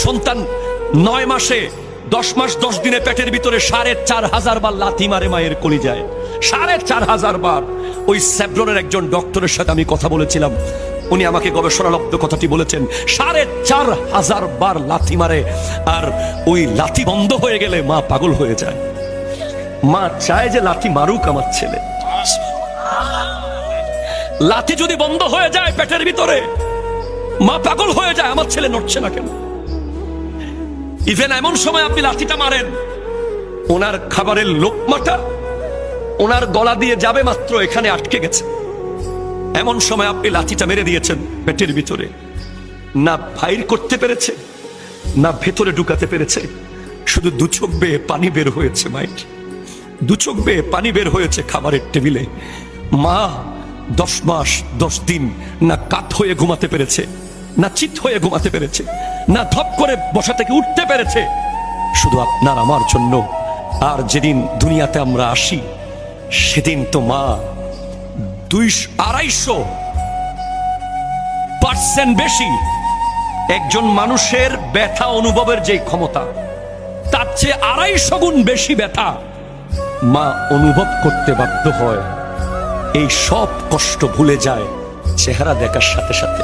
সন্তান 9 মাসে 10 মাস 10 দিনে পেটের ভিতরে 4500 বার লাথি মারে মায়ের কলিজায়, 4500 বার। ওই স্যাব্রনের একজন ডক্টরের সাথে আমি কথা বলেছিলাম, উনি আমাকে গবেষণালব্ধ কথাটি বলেছেন, 4500 বার লাথি মারে। আর ওই লাথি বন্ধ হয়ে গেলে মা পাগল হয়ে যায়। মা চায় যে লাথি মারুক আমার ছেলে। লাথি যদি বন্ধ হয়ে যায় পেটের ভিতরে, মা পাগল হয়ে যায়, আমার ছেলে নড়ছে না কেন। ইভেন এমন সময় আপনি লাথিটা মারেন, ওনার খাবারের লোকমাটা ওনার গলা দিয়ে যাবে মাত্র এখানে আটকে গেছে, এমন সময় আপনি লাথিটা মেরে দিয়েছেন পেটের ভিতরে। না বাইর করতে পেরেছে, না ভেতরে ঢুকাতে পেরেছে, শুধু 2 চোখ বেয়ে পানি বের হয়েছে মাইট, 2 চোখ বেয়ে পানি বের হয়েছে খাবারের টেবিলে। মা 10 মাস 10 দিন না কাত হয়ে ঘুমাতে পেরেছে, না চিত হয়ে ঘুমাতে পেরেছে, না ধপ করে বসা থেকে উঠতে পেরেছে, শুধু আপনার আমার জন্য। আর যেদিন দুনিয়াতে আমরা আসি সেদিন তো মা 200-250% বেশি। একজন মানুষের ব্যথা অনুভবের যে ক্ষমতা, তার চেয়ে 250 গুণ বেশি ব্যথা মা অনুভব করতে বাধ্য হয়। এই সব কষ্ট ভুলে যায় চেহারা দেখার সাথে সাথে।